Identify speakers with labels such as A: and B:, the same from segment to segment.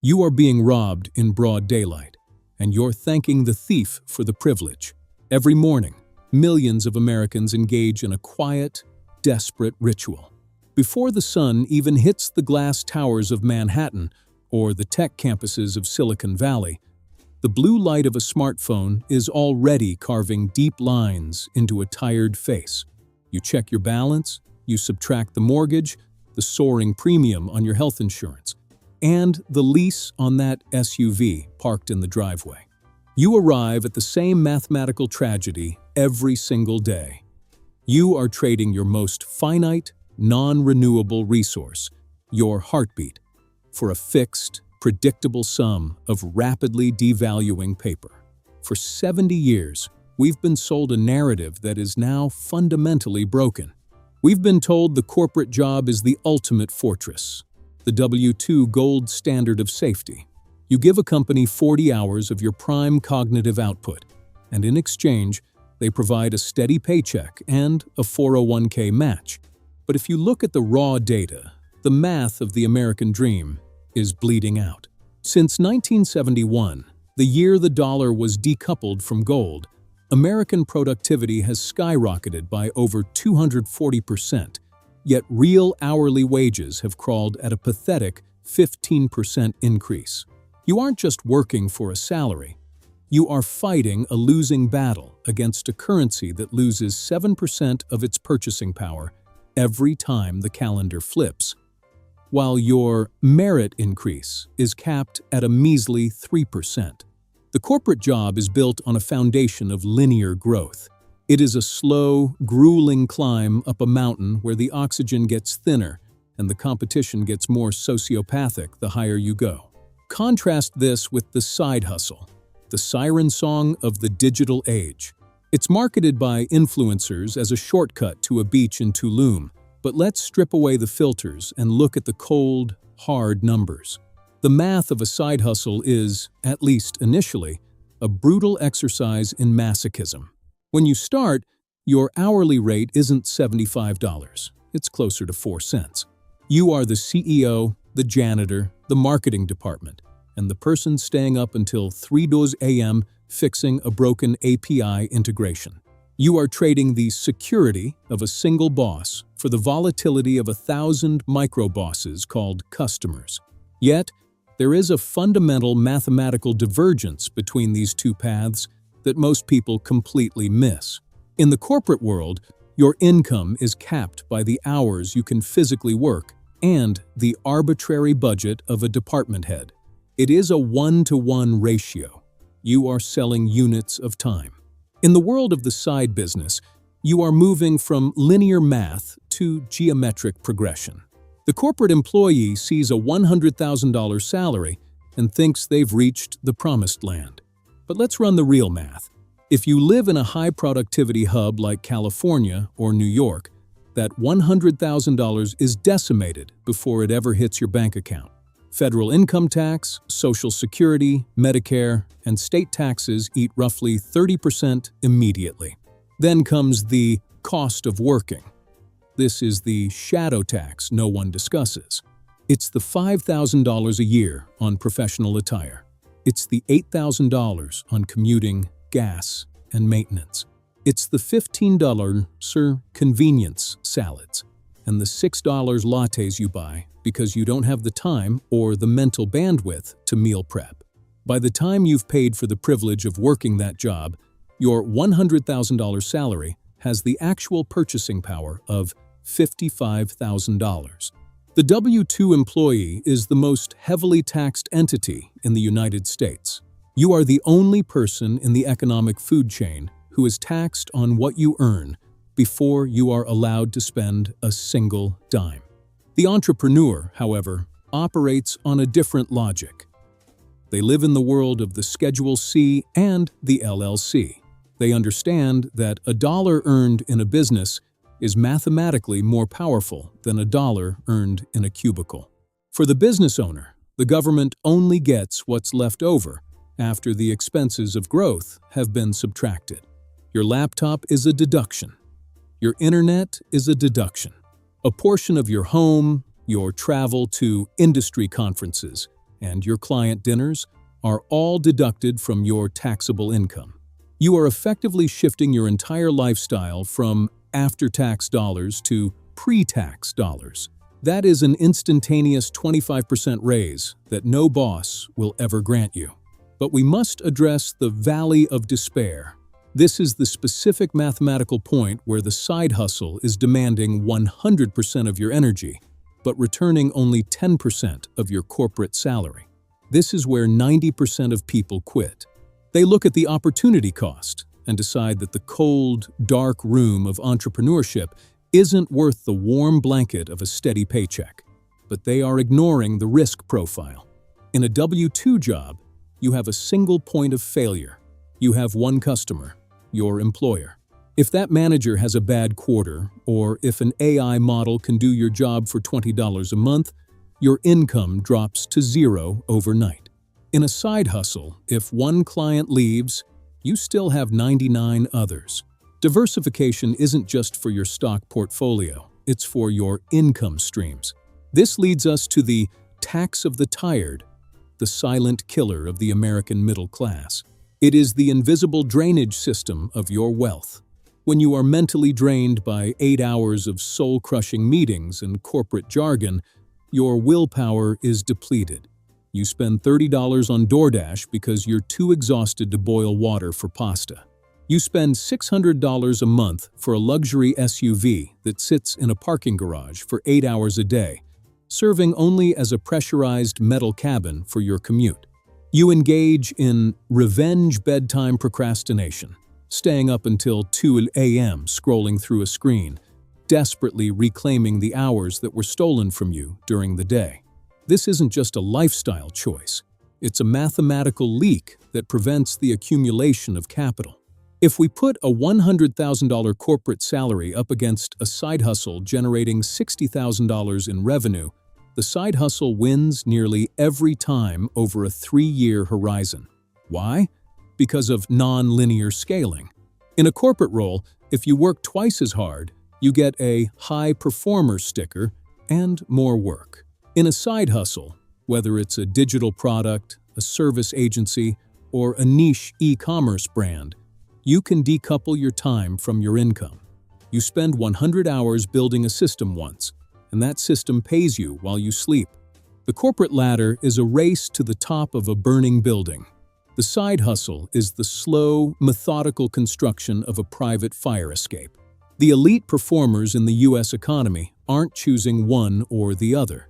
A: You are being robbed in broad daylight, and you're thanking the thief for the privilege. Every morning, millions of Americans engage in a quiet, desperate ritual. Before the sun even hits the glass towers of Manhattan or the tech campuses of Silicon Valley, the blue light of a smartphone is already carving deep lines into a tired face. You check your balance, you subtract the mortgage, the soaring premium on your health insurance, and the lease on that SUV parked in the driveway. You arrive at the same mathematical tragedy every single day. You are trading your most finite, non-renewable resource, your heartbeat, for a fixed, predictable sum of rapidly devaluing paper. For 70 years, we've been sold a narrative that is now fundamentally broken. We've been told the corporate job is the ultimate fortress, the W-2 gold standard of safety. You give a company 40 hours of your prime cognitive output, and in exchange, they provide a steady paycheck and a 401k match. But if you look at the raw data, the math of the American dream is bleeding out. Since 1971, the year the dollar was decoupled from gold, American productivity has skyrocketed by over 240%, yet real hourly wages have crawled at a pathetic 15% increase. You aren't just working for a salary. You are fighting a losing battle against a currency that loses 7% of its purchasing power every time the calendar flips, while your merit increase is capped at a measly 3%. The corporate job is built on a foundation of linear growth. It is a slow, grueling climb up a mountain where the oxygen gets thinner and the competition gets more sociopathic the higher you go. Contrast this with the side hustle, the siren song of the digital age. It's marketed by influencers as a shortcut to a beach in Tulum, but let's strip away the filters and look at the cold, hard numbers. The math of a side hustle is, at least initially, a brutal exercise in masochism. When you start, your hourly rate isn't $75. It's closer to 4 cents. You are the CEO, the janitor, the marketing department, and the person staying up until 3 a.m. fixing a broken API integration. You are trading the security of a single boss for the volatility of 1,000 micro-bosses called customers. Yet, there is a fundamental mathematical divergence between these two paths that most people completely miss. In the corporate world, your income is capped by the hours you can physically work and the arbitrary budget of a department head. It is a 1-to-1 ratio. You are selling units of time. In the world of the side business, you are moving from linear math to geometric progression. The corporate employee sees a $100,000 salary and thinks they've reached the promised land. But let's run the real math. If you live in a high-productivity hub like California or New York, that $100,000 is decimated before it ever hits your bank account. Federal income tax, Social Security, Medicare, and state taxes eat roughly 30% immediately. Then comes the cost of working. This is the shadow tax no one discusses. It's the $5,000 a year on professional attire. It's the $8,000 on commuting, gas, and maintenance. It's the $15 convenience salads and the $6 lattes you buy because you don't have the time or the mental bandwidth to meal prep. By the time you've paid for the privilege of working that job, your $100,000 salary has the actual purchasing power of $55,000. The W-2 employee is the most heavily taxed entity in the United States. You are the only person in the economic food chain who is taxed on what you earn before you are allowed to spend a single dime. The entrepreneur, however, operates on a different logic. They live in the world of the Schedule C and the LLC. They understand that a dollar earned in a business is mathematically more powerful than a dollar earned in a cubicle. For the business owner, the government only gets what's left over after the expenses of growth have been subtracted. Your laptop is a deduction. Your internet is a deduction. A portion of your home, your travel to industry conferences, and your client dinners are all deducted from your taxable income. You are effectively shifting your entire lifestyle from after-tax dollars to pre-tax dollars. That is an instantaneous 25% raise that no boss will ever grant you. But we must address the valley of despair. This is the specific mathematical point where the side hustle is demanding 100% of your energy, but returning only 10% of your corporate salary. This is where 90% of people quit. They look at the opportunity cost and decide that the cold, dark room of entrepreneurship isn't worth the warm blanket of a steady paycheck. But they are ignoring the risk profile. In a W-2 job, you have a single point of failure. You have one customer, your employer. If that manager has a bad quarter, or if an AI model can do your job for $20 a month, your income drops to zero overnight. In a side hustle, if one client leaves, you still have 99 others. Diversification isn't just for your stock portfolio, it's for your income streams. This leads us to the tax of the tired, the silent killer of the American middle class. It is the invisible drainage system of your wealth. When you are mentally drained by 8 hours of soul-crushing meetings and corporate jargon, your willpower is depleted. You spend $30 on DoorDash because you're too exhausted to boil water for pasta. You spend $600 a month for a luxury SUV that sits in a parking garage for 8 hours a day, serving only as a pressurized metal cabin for your commute. You engage in revenge bedtime procrastination, staying up until 2 a.m. scrolling through a screen, desperately reclaiming the hours that were stolen from you during the day. This isn't just a lifestyle choice. It's a mathematical leak that prevents the accumulation of capital. If we put a $100,000 corporate salary up against a side hustle generating $60,000 in revenue, the side hustle wins nearly every time over a 3-year horizon. Why? Because of non-linear scaling. In a corporate role, if you work twice as hard, you get a high performer sticker and more work. In a side hustle, whether it's a digital product, a service agency, or a niche e-commerce brand, you can decouple your time from your income. You spend 100 hours building a system once, and that system pays you while you sleep. The corporate ladder is a race to the top of a burning building. The side hustle is the slow, methodical construction of a private fire escape. The elite performers in the U.S. economy aren't choosing one or the other.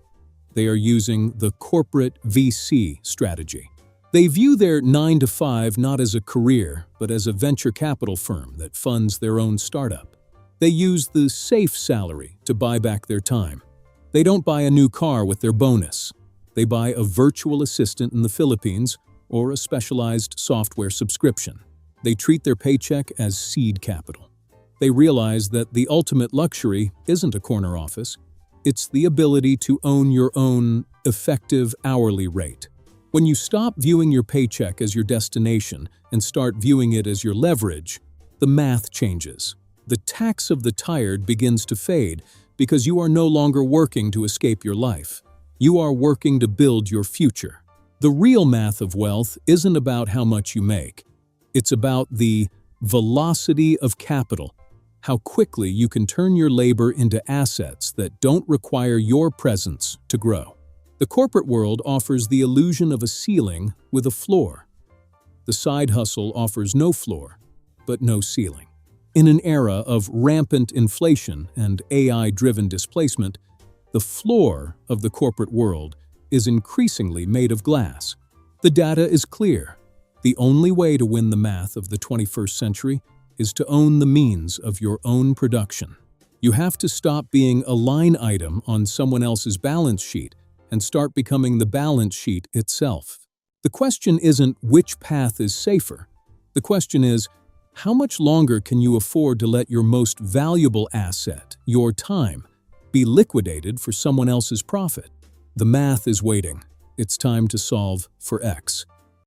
A: They are using the corporate VC strategy. They view their 9-to-5 not as a career, but as a venture capital firm that funds their own startup. They use the safe salary to buy back their time. They don't buy a new car with their bonus. They buy a virtual assistant in the Philippines or a specialized software subscription. They treat their paycheck as seed capital. They realize that the ultimate luxury isn't a corner office. It's the ability to own your own effective hourly rate. When you stop viewing your paycheck as your destination and start viewing it as your leverage, the math changes. The tax of the tired begins to fade because you are no longer working to escape your life. You are working to build your future. The real math of wealth isn't about how much you make. It's about the velocity of capital, how quickly you can turn your labor into assets that don't require your presence to grow. The corporate world offers the illusion of a ceiling with a floor. The side hustle offers no floor, but no ceiling. In an era of rampant inflation and AI-driven displacement, the floor of the corporate world is increasingly made of glass. The data is clear. The only way to win the math of the 21st century is to own the means of your own production. You have to stop being a line item on someone else's balance sheet and start becoming the balance sheet itself. The question isn't which path is safer. The question is, how much longer can you afford to let your most valuable asset, your time, be liquidated for someone else's profit? The math is waiting. It's time to solve for X.